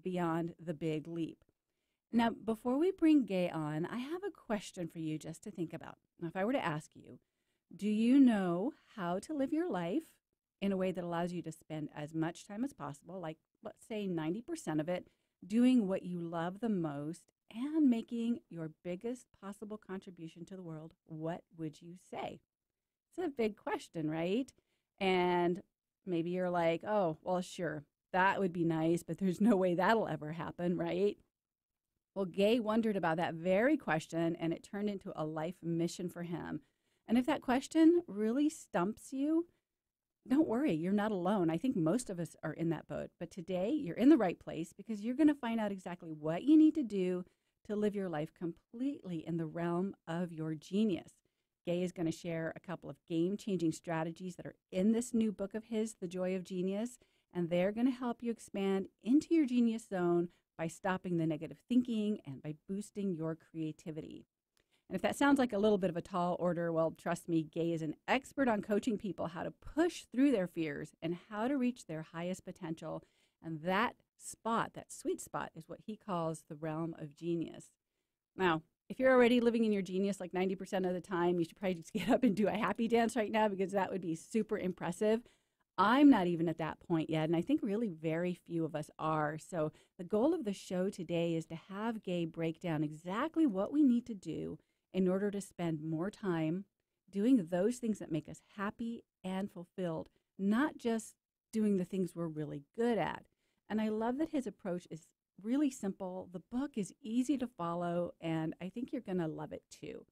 beyond the big leap. Now, before we bring Gay on, I have a question for you just to think about. Now, if I were to ask you, do you know how to live your life in a way that allows you to spend as much time as possible, like let's say 90% of it, doing what you love the most and making your biggest possible contribution to the world? What would you say? It's a big question, right? And maybe you're like, oh, well, sure, that would be nice, but there's no way that'll ever happen, right? Well, Gay wondered about that very question, and it turned into a life mission for him. And if that question really stumps you, don't worry, you're not alone. I think most of us are in that boat. But today, you're in the right place because you're going to find out exactly what you need to do to live your life completely in the realm of your genius. Gay is going to share a couple of game-changing strategies that are in this new book of his, The Joy of Genius, and they're going to help you expand into your genius zone by stopping the negative thinking and by boosting your creativity. And if that sounds like a little bit of a tall order, well, trust me, Gay is an expert on coaching people how to push through their fears and how to reach their highest potential. And that spot, that sweet spot, is what he calls the realm of genius. Now, if you're already living in your genius like 90% of the time, you should probably just get up and do a happy dance right now because that would be super impressive. I'm not even at that point yet, and I think really very few of us are. So the goal of the show today is to have Gay break down exactly what we need to do in order to spend more time doing those things that make us happy and fulfilled, not just doing the things we're really good at. And I love that his approach is really simple. The book is easy to follow, and I think you're going to love it too.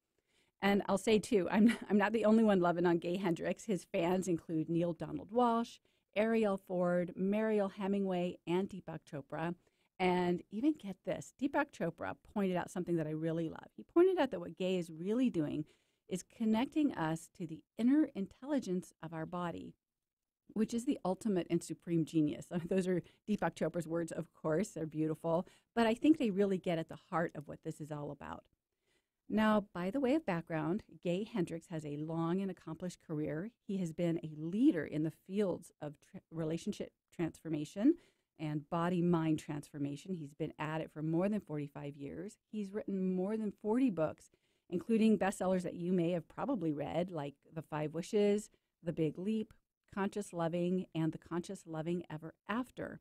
And I'll say too, I'm not the only one loving on Gay Hendricks. His fans include Neil Donald Walsh, Ariel Ford, Mariel Hemingway, and Deepak Chopra. And even get this, Deepak Chopra pointed out something that I really love. He pointed out that what Gay is really doing is connecting us to the inner intelligence of our body, which is the ultimate and supreme genius. Those are Deepak Chopra's words, of course. They're beautiful. But I think they really get at the heart of what this is all about. Now, by the way of background, Gay Hendricks has a long and accomplished career. He has been a leader in the fields of relationship transformation and body-mind transformation. He's been at it for more than 45 years. He's written more than 40 books, including bestsellers that you may have probably read, like The 5 Wishes, The Big Leap, Conscious Loving, and The Conscious Loving Ever After.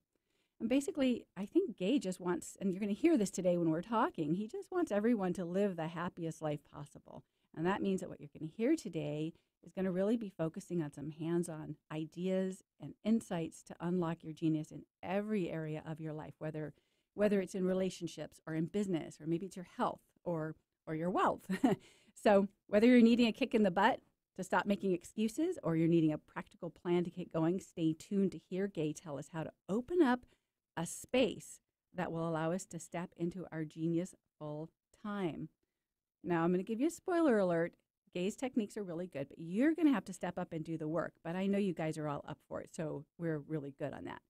And basically, I think Gay just wants, and you're going to hear this today when we're talking, he just wants everyone to live the happiest life possible. And that means that what you're going to hear today is going to really be focusing on some hands-on ideas and insights to unlock your genius in every area of your life, whether it's in relationships or in business, or maybe it's your health or your wealth. So whether you're needing a kick in the butt to stop making excuses or you're needing a practical plan to get going, stay tuned to hear Gay tell us how to open up a space that will allow us to step into our genius full time. Now, I'm going to give you a spoiler alert. Gay's techniques are really good, but you're going to have to step up and do the work. But I know you guys are all up for it, so we're really good on that.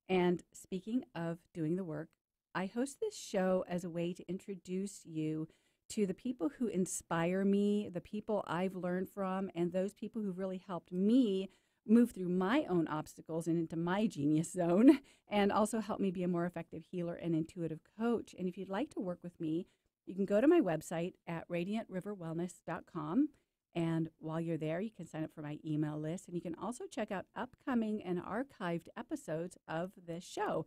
And speaking of doing the work, I host this show as a way to introduce you to the people who inspire me, the people I've learned from, and those people who really helped me move through my own obstacles and into my genius zone, and also help me be a more effective healer and intuitive coach. And if you'd like to work with me, you can go to my website at radiantriverwellness.com. And while you're there, you can sign up for my email list. And you can also check out upcoming and archived episodes of this show.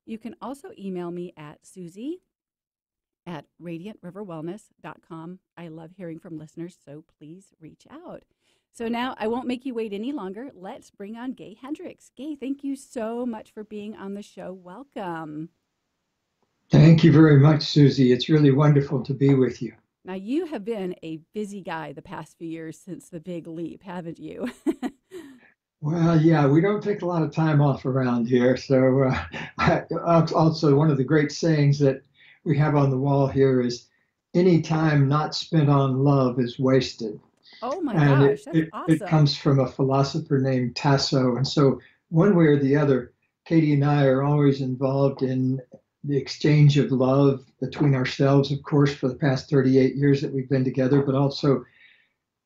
You can also email me at Susie@radiantriverwellness.com. I love hearing from listeners, so please reach out. So now I won't make you wait any longer. Let's bring on Gay Hendricks. Gay, thank you so much for being on the show. Welcome. Thank you very much, Susie. It's really wonderful to be with you. Now, you have been a busy guy the past few years since the big leap, haven't you? Well, yeah, we don't take a lot of time off around here. So also one of the great sayings that we have on the wall here is any time not spent on love is wasted. Oh my And gosh, that's awesome. it comes from a philosopher named Tasso. And so one way or the other, Katie and I are always involved in the exchange of love between ourselves, of course, for the past 38 years that we've been together. But also,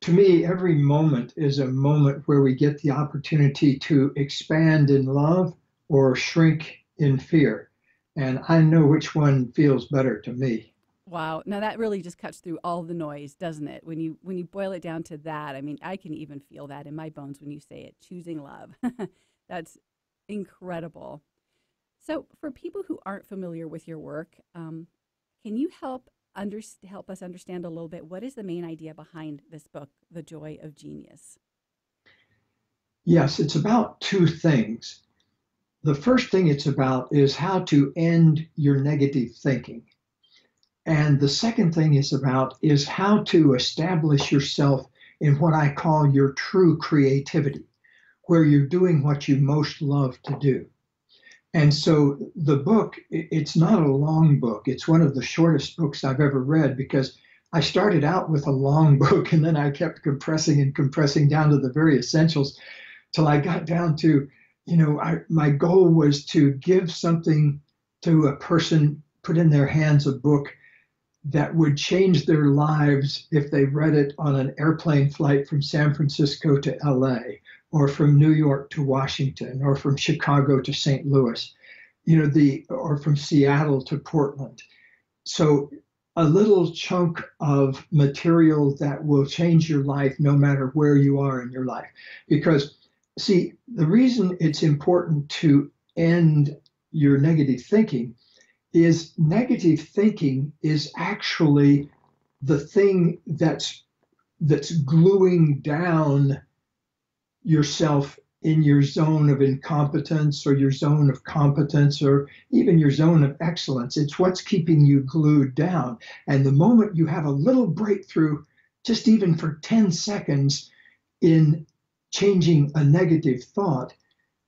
to me, every moment is a moment where we get the opportunity to expand in love or shrink in fear. and I know which one feels better to me. Wow. Now that really just cuts through all the noise, doesn't it? When you boil it down to that, I mean, I can even feel that in my bones when you say it, choosing love. That's incredible. So, for people who aren't familiar with your work, can you help us understand a little bit what is the main idea behind this book, The Joy of Genius? Yes, it's about two things. The first thing it's about is how to end your negative thinking. And the second thing it's about is how to establish yourself in what I call your true creativity, where you're doing what you most love to do. And so the book, it's not a long book. It's one of the shortest books I've ever read because I started out with a long book and then I kept compressing and compressing down to the very essentials till I got down to, my goal was to give something to a person, put in their hands a book that would change their lives if they read it on an airplane flight from San Francisco to LA or from New York to Washington or from Chicago to St. Louis, or from Seattle to Portland. So a little chunk of material that will change your life no matter where you are in your life. Because see, the reason it's important to end your negative thinking is negative thinking is actually the thing that's gluing down yourself in your zone of incompetence or your zone of competence or even your zone of excellence. It's what's keeping you glued down. And the moment you have a little breakthrough, just even for 10 seconds in changing a negative thought,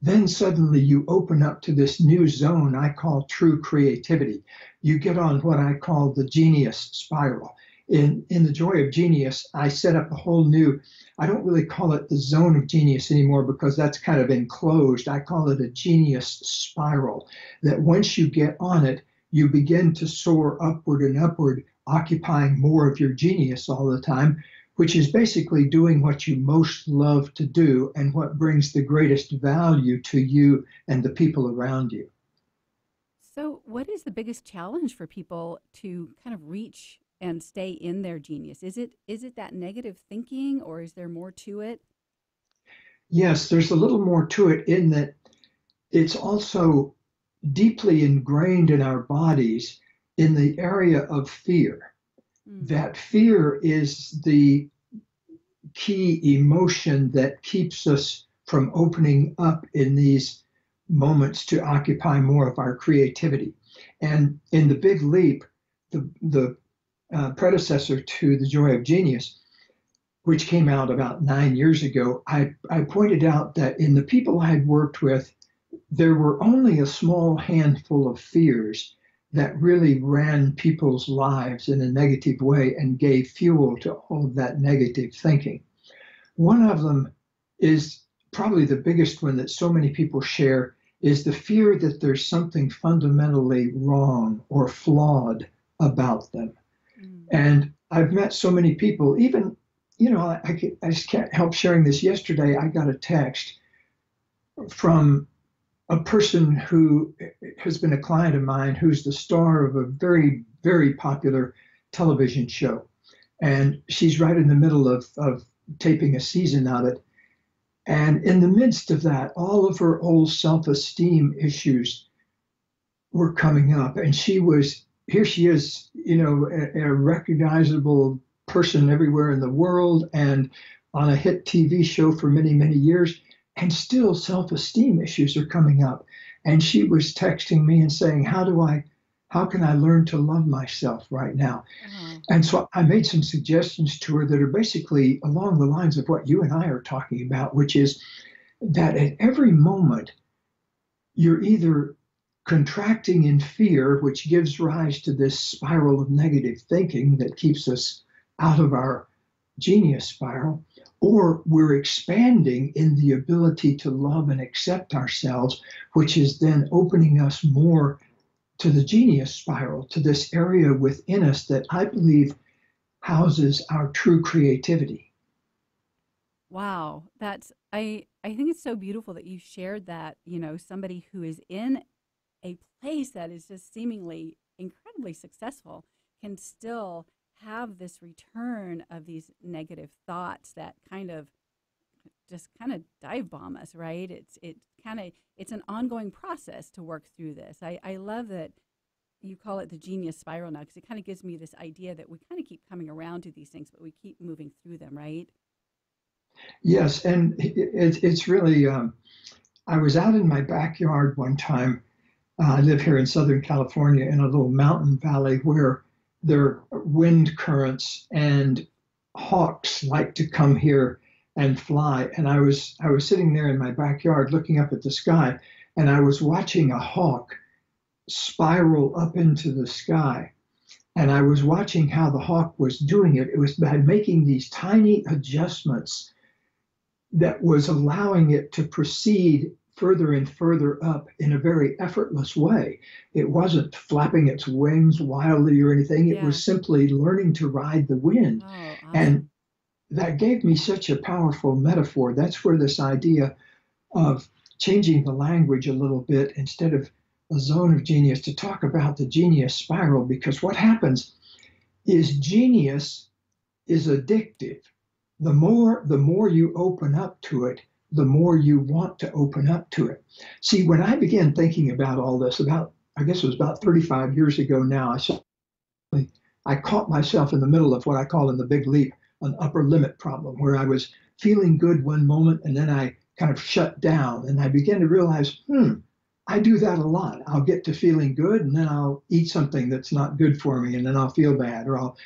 then suddenly you open up to this new zone I call true creativity. You get on what I call the genius spiral. In The Joy of Genius, I set up a whole new, I don't really call it the zone of genius anymore because that's kind of enclosed. I call it a genius spiral, that once you get on it, you begin to soar upward and upward, occupying more of your genius all the time, which is basically doing what you most love to do and what brings the greatest value to you and the people around you. So, what is the biggest challenge for people to kind of reach and stay in their genius? Is it that negative thinking, or is there more to it? Yes, there's a little more to it in that it's also deeply ingrained in our bodies in the area of fear. Mm, That fear is the key emotion that keeps us from opening up in these moments to occupy more of our creativity. And in The Big Leap, the predecessor to The Joy of Genius, which came out about 9 years ago, I pointed out that in the people I had worked with, there were only a small handful of fears that really ran people's lives in a negative way and gave fuel to all of that negative thinking. One of them is probably the biggest one that so many people share is the fear that there's something fundamentally wrong or flawed about them. mm. And I've met so many people, even, I just can't help sharing this. Yesterday, I got a text from a person who has been a client of mine who's the star of a very, very popular television show. And she's right in the middle of taping a season of it. And in the midst of that, all of her old self esteem issues were coming up. And here she is, a recognizable person everywhere in the world and on a hit TV show for many, many years. And still self esteem issues are coming up. And she was texting me and saying, how can I learn to love myself right now? Oh, And so I made some suggestions to her that are basically along the lines of what you and I are talking about, which is that at every moment, you're either contracting in fear, which gives rise to this spiral of negative thinking that keeps us out of our genius spiral, or we're expanding in the ability to love and accept ourselves, which is then opening us more to the genius spiral, to this area within us that I believe houses our true creativity. wow. I think it's so beautiful that you shared that, somebody who is in a place that is just seemingly incredibly successful can still have this return of these negative thoughts that kind of dive bomb us, right? It's an ongoing process to work through this. I love that you call it the genius spiral now, because it kind of gives me this idea that we kind of keep coming around to these things, but we keep moving through them, right? Yes, and it's really. I was out in my backyard one time. I live here in Southern California in a little mountain valley where there are wind currents and hawks like to come here and fly. And I was sitting there in my backyard looking up at the sky, and I was watching a hawk spiral up into the sky. And I was watching how the hawk was doing it. It was by making these tiny adjustments that was allowing it to proceed further and further up in a very effortless way. It wasn't flapping its wings wildly or anything. It Yeah. was simply learning to ride the wind. Oh, awesome. And that gave me such a powerful metaphor. That's where this idea of changing the language a little bit instead of a zone of genius to talk about the genius spiral, because what happens is genius is addictive. The more you open up to it, the more you want to open up to it. See, when I began thinking about all this, about I guess it was about 35 years ago now, I caught myself in the middle of what I call in the big leap an upper limit problem, where I was feeling good one moment and then I kind of shut down, and I began to realize, I do that a lot. I'll get to feeling good and then I'll eat something that's not good for me, and then I'll feel bad, or I'll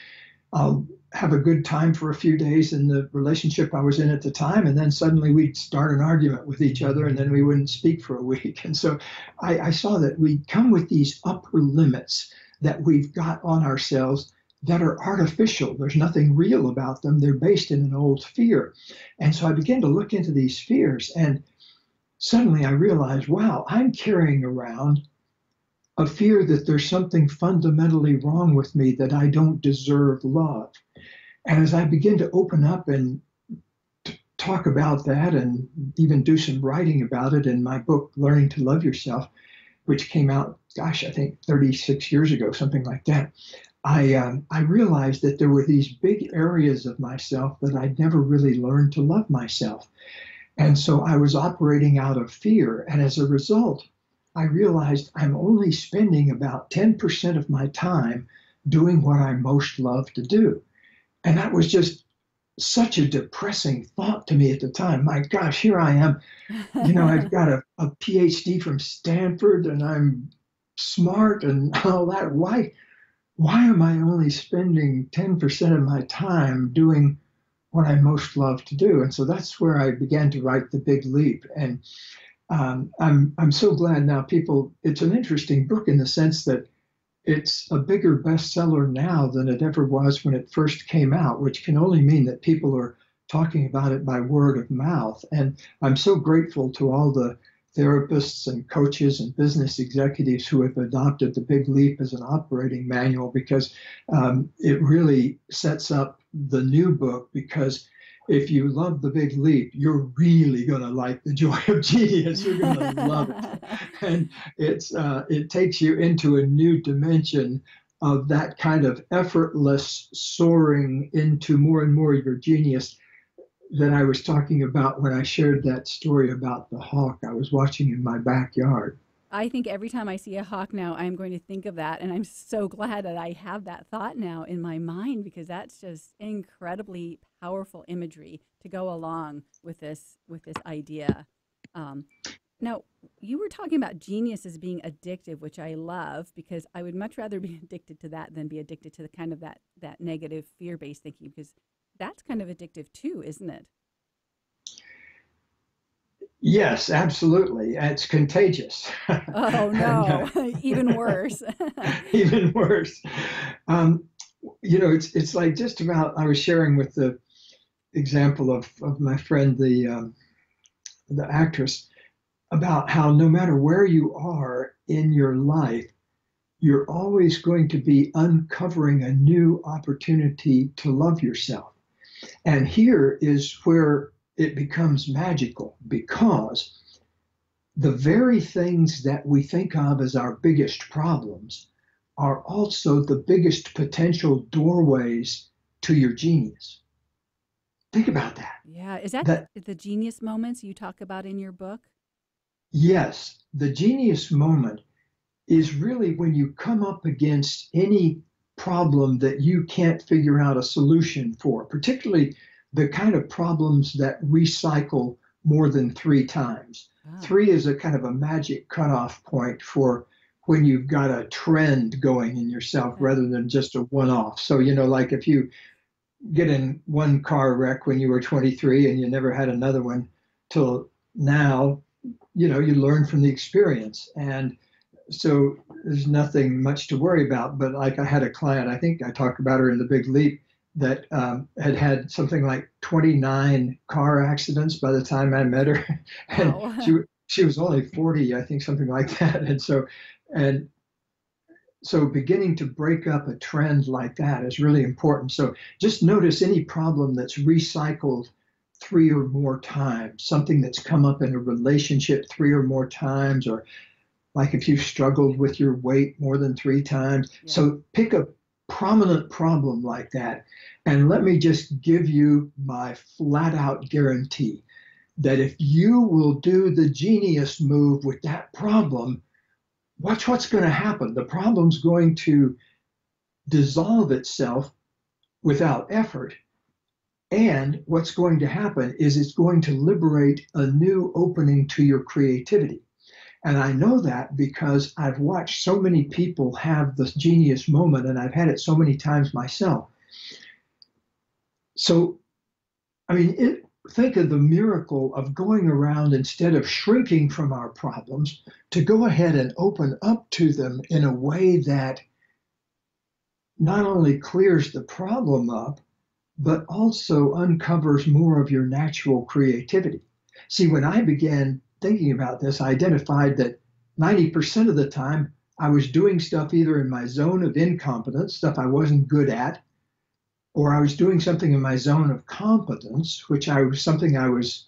have a good time for a few days in the relationship I was in at the time, and then suddenly we'd start an argument with each other, and then we wouldn't speak for a week. And so I saw that we come with these upper limits that we've got on ourselves that are artificial. There's nothing real about them. They're based in an old fear. And so I began to look into these fears, and suddenly I realized, wow, I'm carrying around a fear that there's something fundamentally wrong with me, that I don't deserve love. And as I begin to open up and talk about that and even do some writing about it in my book, Learning to Love Yourself, which came out, gosh, I think 36 years ago, something like that, I realized that there were these big areas of myself that I'd never really learned to love myself. And so I was operating out of fear. And as a result, I realized I'm only spending about 10% of my time doing what I most love to do. And that was just such a depressing thought to me at the time. My gosh, here I am. I've got a PhD from Stanford and I'm smart and all that. Why am I only spending 10% of my time doing what I most love to do? And so that's where I began to write The Big Leap. And I'm so glad now it's an interesting book in the sense that it's a bigger bestseller now than it ever was when it first came out, which can only mean that people are talking about it by word of mouth. And I'm so grateful to all the therapists and coaches and business executives who have adopted The Big Leap as an operating manual, because it really sets up the new book. Because if you love The Big Leap, you're really going to like The Joy of Genius. You're going to love it. And it takes you into a new dimension of that kind of effortless soaring into more and more your genius that I was talking about when I shared that story about the hawk I was watching in my backyard. I think every time I see a hawk now, I'm going to think of that. And I'm so glad that I have that thought now in my mind, because that's just incredibly powerful imagery to go along with this idea. Um, Now, you were talking about genius as being addictive, which I love, because I would much rather be addicted to that than be addicted to the kind of that negative fear-based thinking, because that's kind of addictive too, isn't it? Yes, absolutely. It's contagious. Oh And no, even worse. even worse. Um, it's like just about, I was sharing with the example of my friend, the actress, about how no matter where you are in your life, you're always going to be uncovering a new opportunity to love yourself. And here is where it becomes magical, because the very things that we think of as our biggest problems are also the biggest potential doorways to your genius. Think about that. Yeah. Is that That the genius moments you talk about in your book? yes, the genius moment is really when you come up against any problem that you can't figure out a solution for, particularly the kind of problems that recycle more than three times. Oh, Three is a kind of a magic cutoff point for when you've got a trend going in yourself okay. rather than just a one off. So, like if you get in one car wreck when you were 23 and you never had another one till now, you learn from the experience. And so there's nothing much to worry about. But like I had a client, I think I talked about her in the Big Leap, that had had something like 29 car accidents by the time I met her, and Wow. she was only 40, I think, something like that. And so beginning to break up a trend like that is really important. So just notice any problem that's recycled three or more times, something that's come up in a relationship three or more times, or like if you've struggled with your weight more than three times. Yeah. So pick a prominent problem like that. And let me just give you my flat out guarantee that if you will do the genius move with that problem, watch what's going to happen. The problem's going to dissolve itself without effort. And what's going to happen is it's going to liberate a new opening to your creativity. And I know that because I've watched so many people have this genius moment, and I've had it so many times myself. So, think of the miracle of going around instead of shrinking from our problems to go ahead and open up to them in a way that not only clears the problem up, but also uncovers more of your natural creativity. See, when I began thinking about this, I identified that 90% of the time I was doing stuff either in my zone of incompetence, stuff I wasn't good at, or I was doing something in my zone of competence, which I was something I was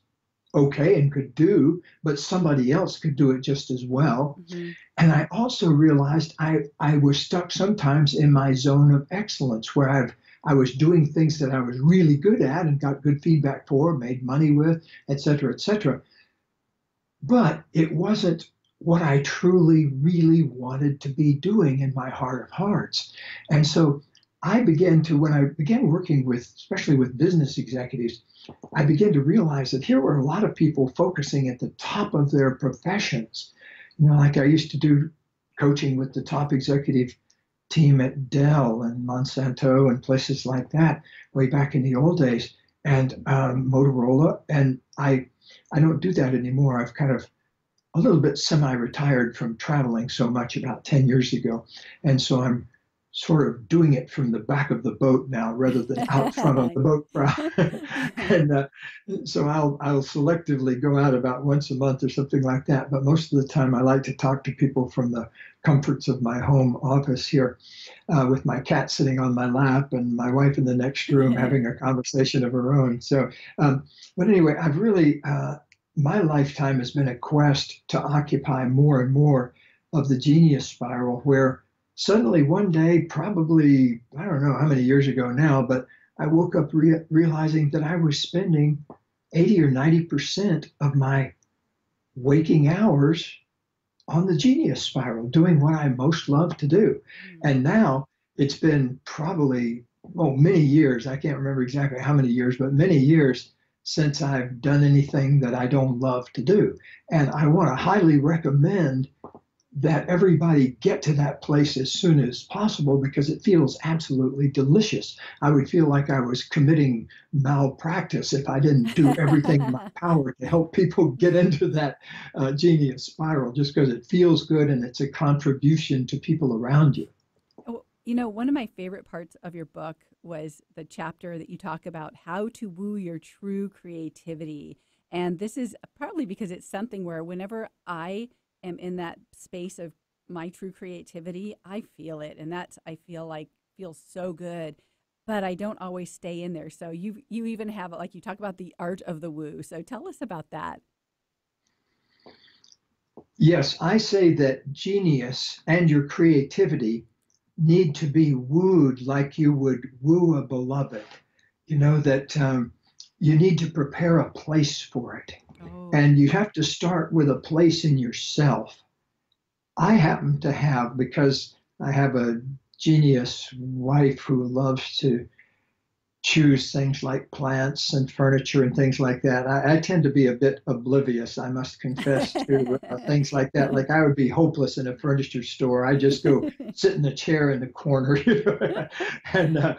okay and could do, but somebody else could do it just as well. Hmm. And I also realized I was stuck sometimes in my zone of excellence where I was doing things that I was really good at and got good feedback for, made money with, et cetera, et cetera. But it wasn't what I truly, really wanted to be doing in my heart of hearts. And so when I began working with, especially with business executives, I began to realize that here were a lot of people focusing at the top of their professions. Like I used to do coaching with the top executive team at Dell and Monsanto and places like that way back in the old days, and Motorola. And I don't do that anymore. I've kind of a little bit semi-retired from traveling so much about 10 years ago. And so I'm sort of doing it from the back of the boat now rather than out front on the boat prow. and so I'll selectively go out about once a month or something like that. But most of the time I like to talk to people from the comforts of my home office here, with my cat sitting on my lap and my wife in the next room having a conversation of her own. So, but anyway, I've really, my lifetime has been a quest to occupy more and more of the genius spiral where suddenly one day, probably, I don't know how many years ago now, but I woke up realizing that I was spending 80 or 90% of my waking hours on the genius spiral, doing what I most love to do. And now it's been probably, many years. I can't remember exactly how many years, but many years since I've done anything that I don't love to do. And I want to highly recommend that everybody get to that place as soon as possible because it feels absolutely delicious. I would feel like I was committing malpractice if I didn't do everything in my power to help people get into that genius spiral just because it feels good and it's a contribution to people around you. Oh, one of my favorite parts of your book was the chapter that you talk about how to woo your true creativity. And this is partly because it's something where whenever I am in that space of my true creativity, I feel it. And I feel like feels so good. But I don't always stay in there. So you even have, like, you talk about the art of the woo. So tell us about that. Yes, I say that genius and your creativity need to be wooed like you would woo a beloved. You know, that you need to prepare a place for it. Oh, And you have to start with a place in yourself. I happen to have, because I have a genius wife who loves to choose things like plants and furniture and things like that. I tend to be a bit oblivious, I must confess, to things like that. Like I would be hopeless in a furniture store. I just go sit in a chair in the corner, you know? and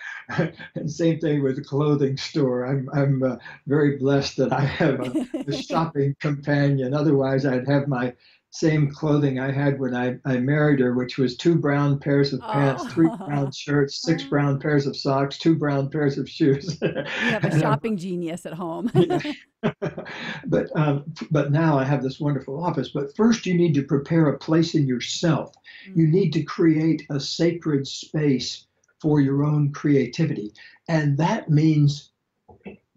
and same thing with the clothing store. I'm very blessed that I have a shopping companion. Otherwise, I'd have my same clothing I had when I married her, which was two brown pairs of pants, three brown oh, shirts, six brown pairs of socks, two brown pairs of shoes. you have a and shopping genius at home. yeah. but now I have this wonderful office. But first, you need to prepare a place in yourself. You Mm. need to create a sacred space for your own creativity, and that means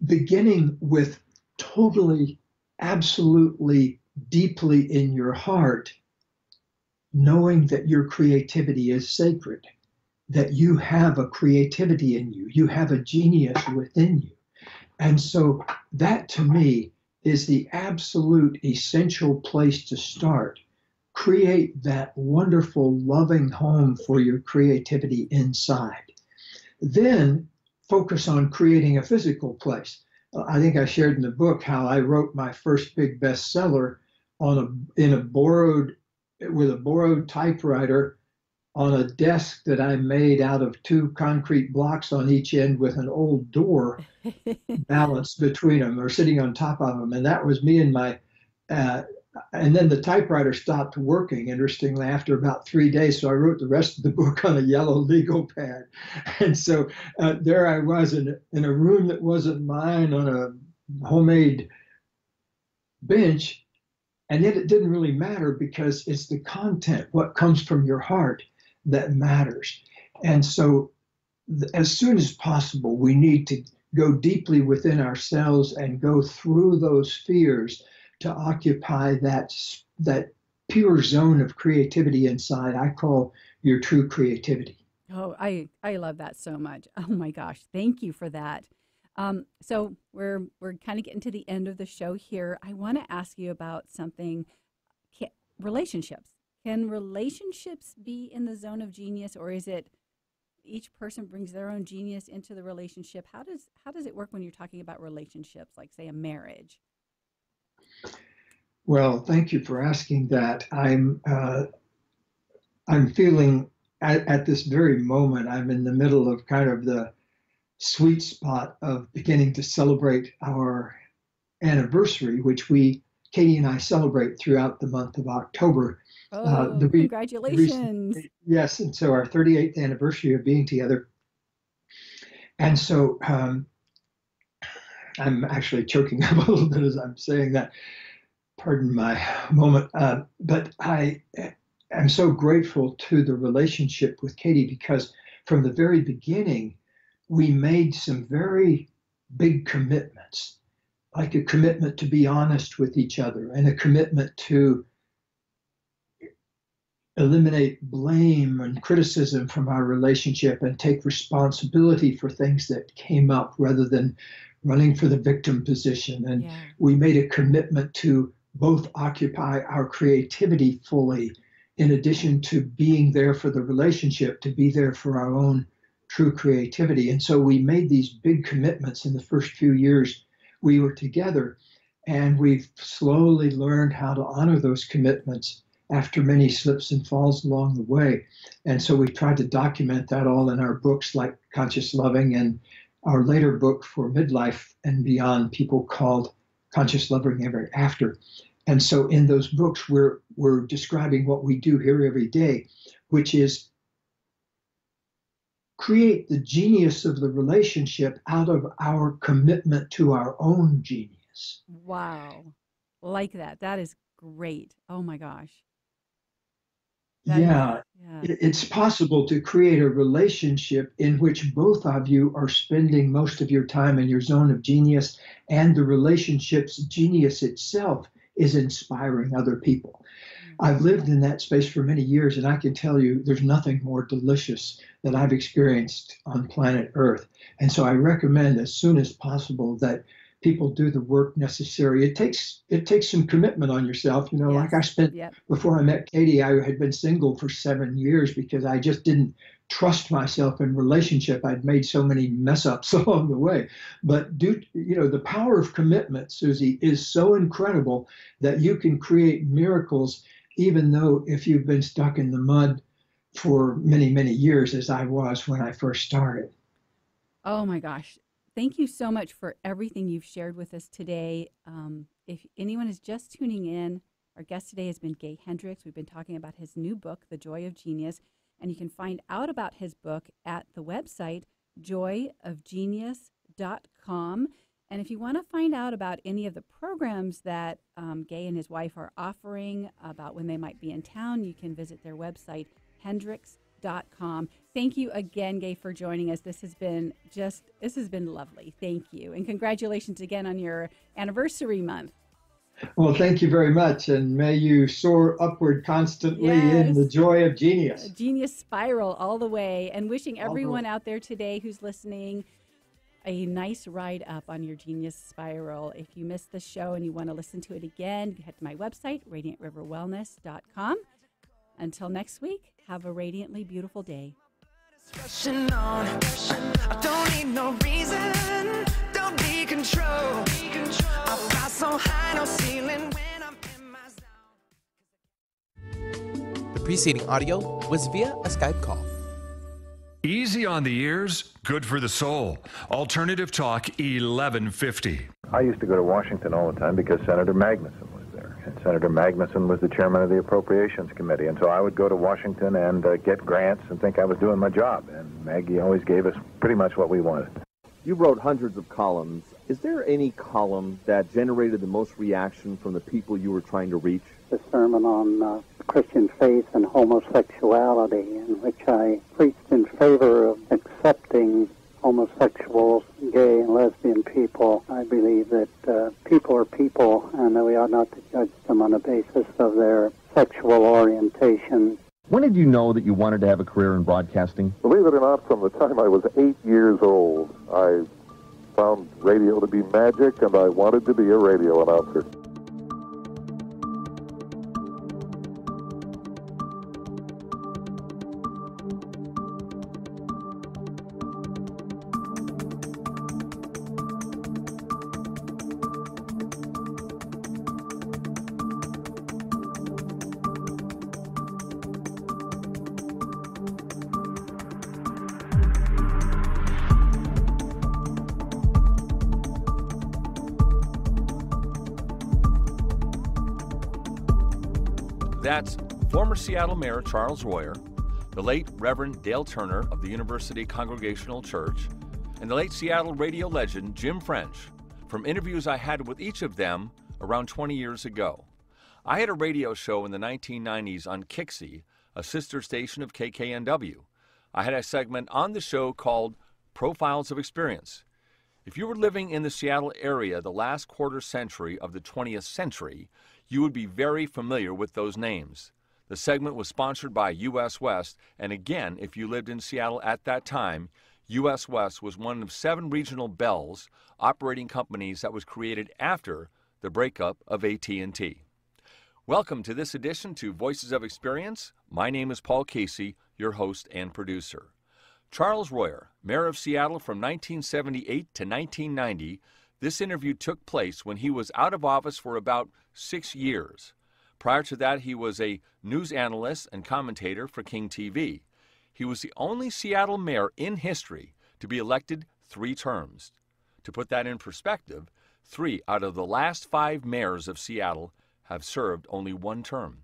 beginning with totally, absolutely, deeply in your heart, knowing that your creativity is sacred, that you have a creativity in you, you have a genius within you. And so that to me is the absolute essential place to start. Create that wonderful, loving home for your creativity inside. Then focus on creating a physical place. I think I shared in the book how I wrote my first big bestseller on in a borrowed with a borrowed typewriter on a desk that I made out of two concrete blocks on each end with an old door balanced between them or sitting on top of them. And that was me and my, uh, and then the typewriter stopped working, interestingly, after about 3 days. So I wrote the rest of the book on a yellow legal pad. And so there I was in a room that wasn't mine on a homemade bench. And yet it didn't really matter because it's the content, what comes from your heart, that matters. And so as soon as possible, we need to go deeply within ourselves and go through those fears to occupy that pure zone of creativity inside. I call your true creativity. Oh, I love that so much. Oh my gosh, thank you for that. So we're kind of getting to the end of the show here. I want to ask you about something. Relationships. Can relationships be in the zone of genius, or is it each person brings their own genius into the relationship? How does it work when you're talking about relationships, like say a marriage? Well, thank you for asking that. I'm feeling at this very moment, I'm in the middle of kind of the sweet spot of beginning to celebrate our anniversary, which Katie and I celebrate throughout the month of October. Oh, The reason, congratulations. yes, and so our 38th anniversary of being together. And so I'm actually choking up a little bit as I'm saying that. Pardon my moment. But I am so grateful to the relationship with Katie because from the very beginning, we made some very big commitments, like a commitment to be honest with each other and a commitment to eliminate blame and criticism from our relationship and take responsibility for things that came up rather than running for the victim position. And Yeah. we made a commitment to both occupy our creativity fully, in addition to being there for the relationship, to be there for our own true creativity. And so we made these big commitments in the first few years we were together. And we've slowly learned how to honor those commitments after many slips and falls along the way. And so we tried to document that all in our books like Conscious Loving and our later book for midlife and beyond, people called Conscious Loving Ever After. And so in those books, we're describing what we do here every day, which is create the genius of the relationship out of our commitment to our own genius. Wow. Like that. That is great. Oh my gosh. That is, Yeah, yeah. it's possible to create a relationship in which both of you are spending most of your time in your zone of genius, and the relationship's genius itself is inspiring other people. I've lived in that space for many years, and I can tell you there's nothing more delicious that I've experienced on planet Earth. And so I recommend as soon as possible that people do the work necessary. It takes some commitment on yourself. Like I Yes. spent Yep. before I met Katie, I had been single for 7 years because I just didn't trust myself in relationship. I'd made so many mess ups along the way. But the power of commitment, Susie, is so incredible that you can create miracles even though if you've been stuck in the mud for many, many years, as I was when I first started. Oh my gosh. Thank you so much for everything you've shared with us today. If anyone is just tuning in, our guest today has been Gay Hendricks. We've been talking about his new book, The Joy of Genius, and you can find out about his book at the website joyofgenius.com. And if you want to find out about any of the programs that Gay and his wife are offering, about when they might be in town, you can visit their website, hendricks.com. Thank you again, Gay, for joining us. This has been lovely. Thank you. And congratulations again on your anniversary month. Well, thank you very much. And may you soar upward constantly in Yes. the joy of A genius. genius spiral all the way. And wishing All the everyone way. out there today who's listening a nice ride up on your genius spiral. If you missed the show and you want to listen to it again, head to my website, radiantriverwellness.com. Until next week, have a radiantly beautiful day. Rushing on. I don't need no reason. Don't be control. I fly so high, no ceiling when I'm in my zone. The preceding audio was via a Skype call. Easy on the ears, good for the soul. Alternative Talk 1150. I used to go to Washington all the time because Senator Magnuson was there. And Senator Magnuson was the chairman of the Appropriations Committee. And so I would go to Washington and get grants and think I was doing my job. And Maggie always gave us pretty much what we wanted. You wrote hundreds of columns. Is there any column that generated the most reaction from the people you were trying to reach? The sermon on Christian faith and homosexuality, in which I preached in favor of accepting homosexuals, gay and lesbian people. I believe that people are people and that we ought not to judge them on the basis of their sexual orientation. When did you know that you wanted to have a career in broadcasting? Believe it or not, from the time I was 8 years old, I found radio to be magic, and I wanted to be a radio announcer. That's former Seattle Mayor Charles Royer, the late Reverend Dale Turner of the University Congregational Church, and the late Seattle radio legend Jim French, from interviews I had with each of them around 20 years ago. I had a radio show in the 1990s on Kixie, a sister station of KKNW. I had a segment on the show called Profiles of Experience. If you were living in the Seattle area the last quarter century of the 20th century, you would be very familiar with those names. The segment was sponsored by US West, and again, if you lived in Seattle at that time, US West was one of 7 regional Bells operating companies that was created after the breakup of AT&T. Welcome to this edition to Voices of Experience. My name is Paul Casey, your host and producer. Charles Royer, Mayor of Seattle from 1978 to 1990, this interview took place when he was out of office for about 6 years. Prior to that, he was a news analyst and commentator for King TV. He was the only Seattle mayor in history to be elected 3 terms. To put that in perspective, 3 out of the last 5 mayors of Seattle have served only 1 term.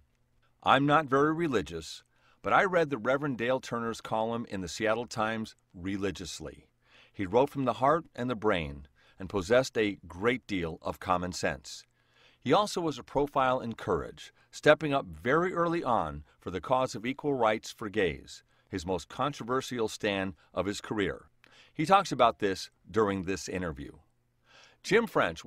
I'm not very religious, but I read the Reverend Dale Turner's column in the Seattle Times religiously. He wrote from the heart and the brain and possessed a great deal of common sense. He also was a profile in courage, stepping up very early on for the cause of equal rights for gays, his most controversial stand of his career. He talks about this during this interview. Jim French